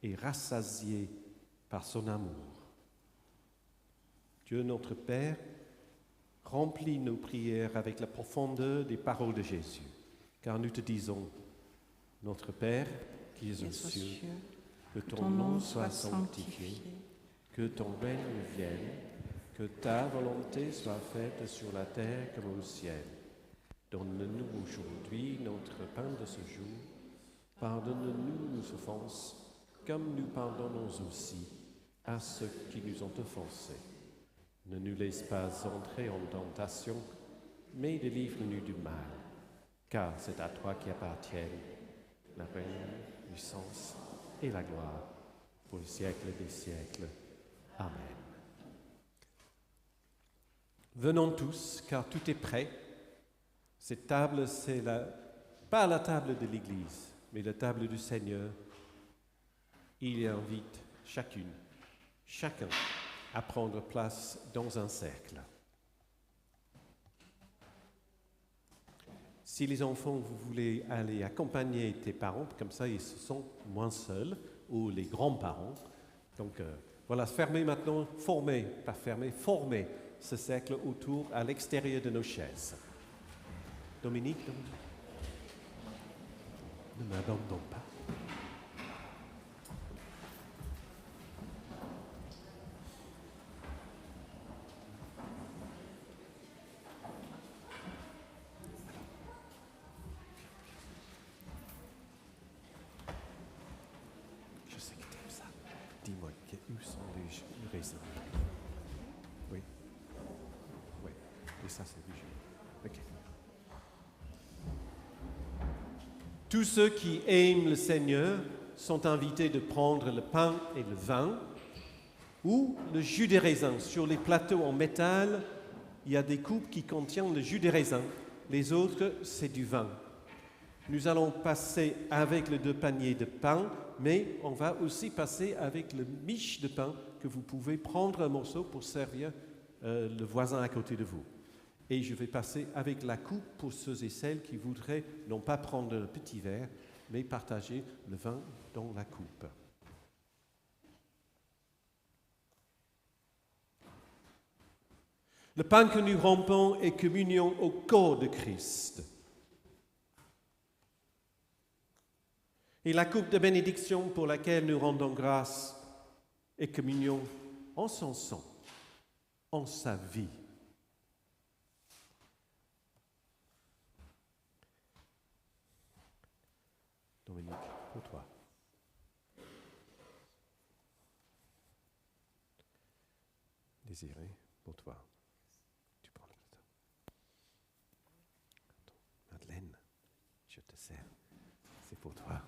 et rassasiés par son amour. Dieu notre Père, remplis nos prières avec la profondeur des paroles de Jésus, car nous te disons, notre Père qui es aux cieux, que ton nom soit sanctifié, que ton règne vienne, que ta volonté soit faite sur la terre comme au ciel. Donne-nous aujourd'hui notre pain de ce jour. Pardonne-nous nos offenses, comme nous pardonnons aussi à ceux qui nous ont offensés. Ne nous laisse pas entrer en tentation, mais délivre-nous du mal, car c'est à toi qui appartiennent la règne, la puissance et la gloire pour le siècle des siècles. Amen. Venons tous, car tout est prêt. Cette table, c'est pas la table de l'Église, mais la table du Seigneur. Il invite chacun à prendre place dans un cercle. Si les enfants, vous voulez aller accompagner tes parents, comme ça ils se sentent moins seuls, ou les grands-parents. Donc voilà, formez ce cercle autour, à l'extérieur de nos chaises. Dominique, ne m'abandonne pas. Je sais que tu aimes ça. Dis-moi, où sont les raisins? Oui. Oui. Et ça, c'est du jus. OK. Tous ceux qui aiment le Seigneur sont invités de prendre le pain et le vin ou le jus des raisins. Sur les plateaux en métal, il y a des coupes qui contiennent le jus des raisins. Les autres, c'est du vin. Nous allons passer avec les 2 paniers de pain, mais on va aussi passer avec le miche de pain que vous pouvez prendre un morceau pour servir le voisin à côté de vous. Et je vais passer avec la coupe pour ceux et celles qui voudraient non pas prendre le petit verre, mais partager le vin dans la coupe. Le pain que nous rompons est communion au corps de Christ. Et la coupe de bénédiction pour laquelle nous rendons grâce est communion en son sang, en sa vie. Dominique, pour toi. Désiré, pour toi. Tu prends le plateau. Madeleine, je te sers. C'est pour toi.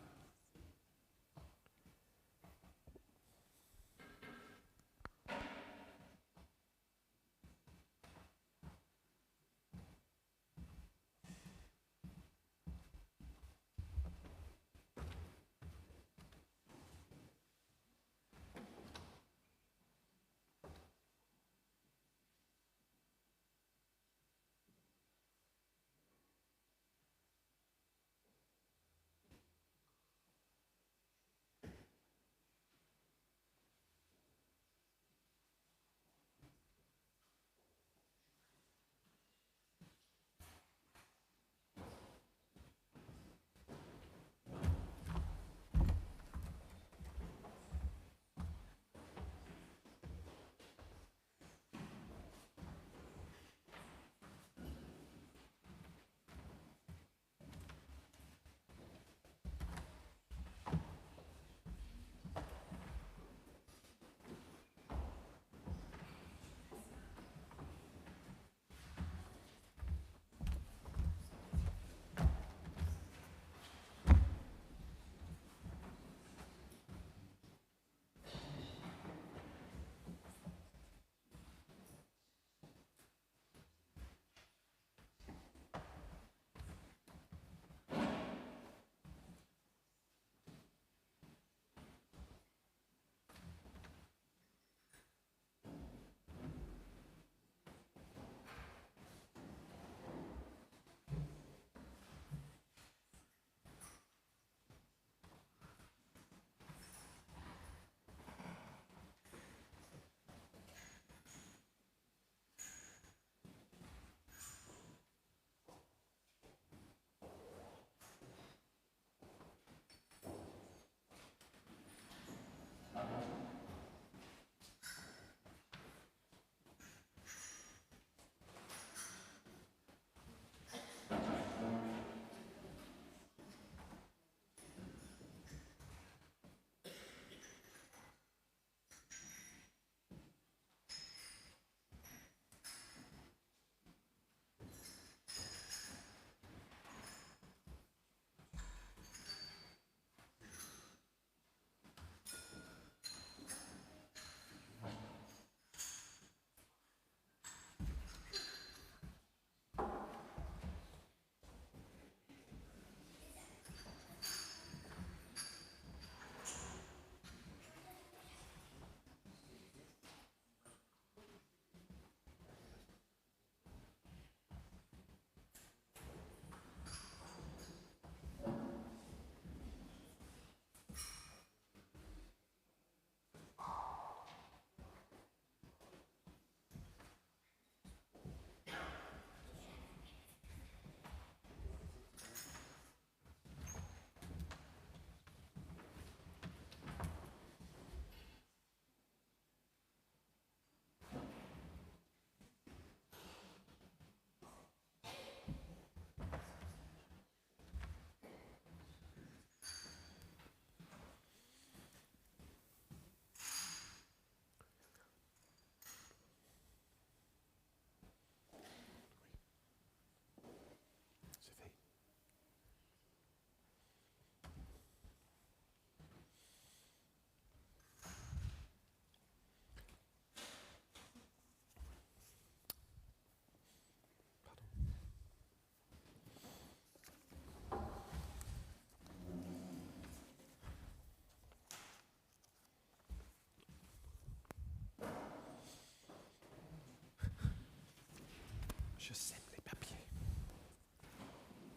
Je sème les papiers.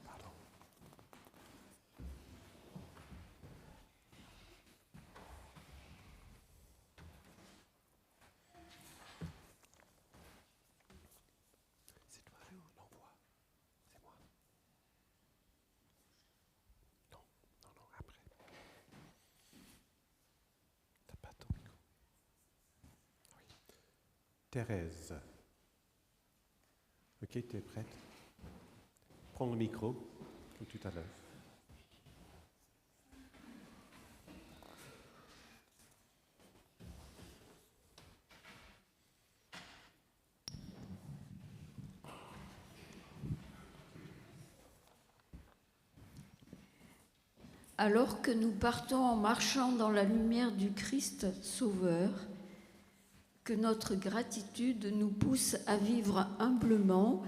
Pardon. C'est toi ou l'envoi? C'est moi. Non, après. T'as pas ton micro. Oui. Thérèse. Ok, tu es prête? Prends le micro, comme tout à l'heure. Alors que nous partons en marchant dans la lumière du Christ Sauveur, que notre gratitude nous pousse à vivre humblement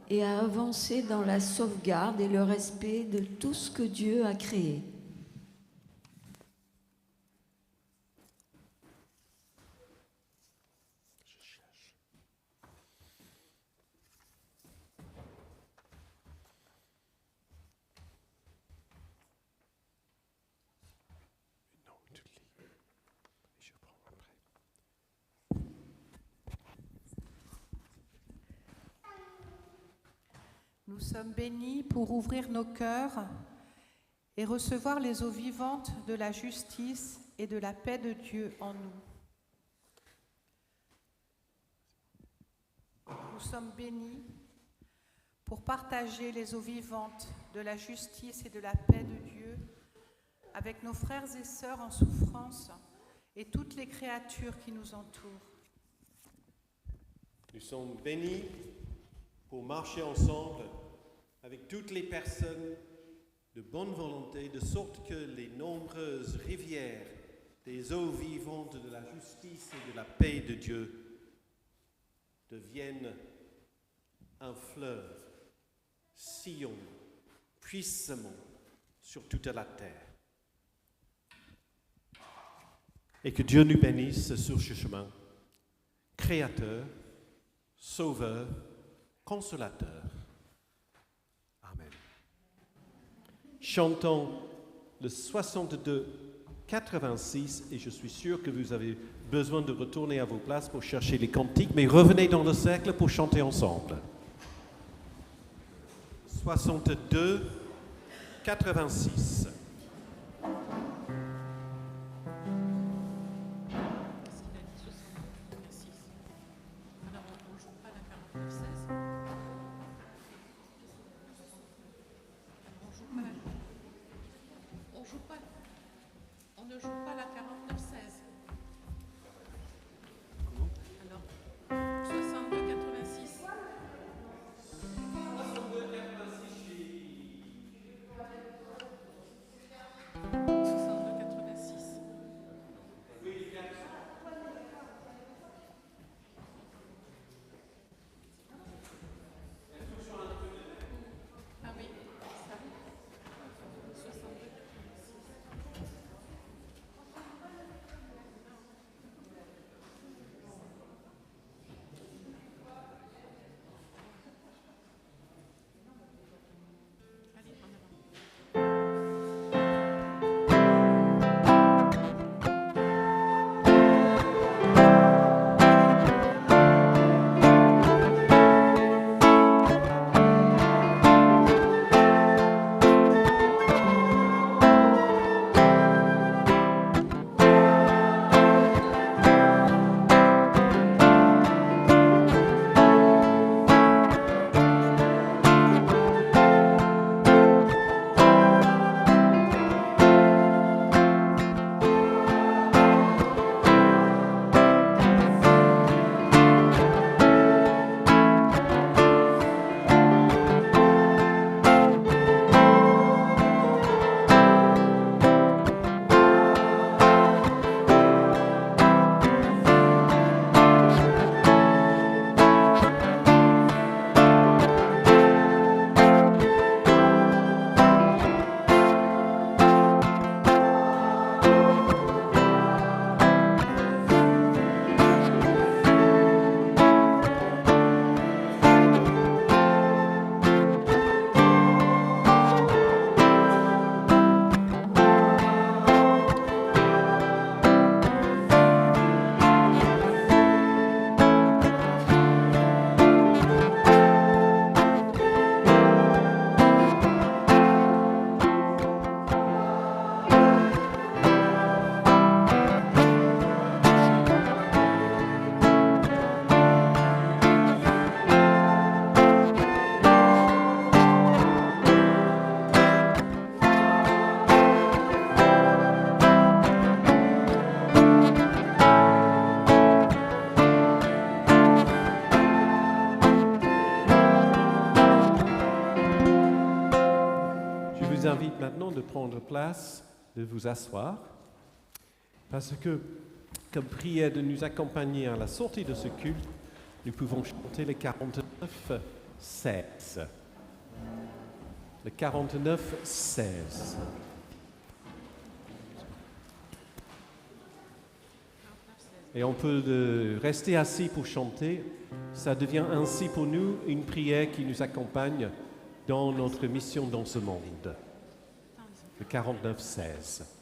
et à avancer dans la sauvegarde et le respect de tout ce que Dieu a créé. Non, tu le lis. Et je prends après. Nous sommes bénis pour ouvrir nos cœurs et recevoir les eaux vivantes de la justice et de la paix de Dieu en nous. Nous sommes bénis pour partager les eaux vivantes de la justice et de la paix de Dieu avec nos frères et sœurs en souffrance et toutes les créatures qui nous entourent. Nous sommes bénis pour marcher ensemble avec toutes les personnes de bonne volonté, de sorte que les nombreuses rivières des eaux vivantes de la justice et de la paix de Dieu deviennent un fleuve sillonnant puissamment sur toute la terre. Et que Dieu nous bénisse sur ce chemin, créateur, sauveur, consolateur. Amen. Chantons le 62-86 et je suis sûr que vous avez besoin de retourner à vos places pour chercher les cantiques, mais revenez dans le cercle pour chanter ensemble. 62-86. On ne joue pas la 49-16. Alors, 62-86. 62-86. Ah oui, ça. 62-86. maintenant de prendre place, de vous asseoir, parce que, comme prière de nous accompagner à la sortie de ce culte, nous pouvons chanter le 49-16. Le 49-16. Et on peut rester assis pour chanter. Ça devient ainsi pour nous une prière qui nous accompagne dans notre mission dans ce monde. Le 49-16.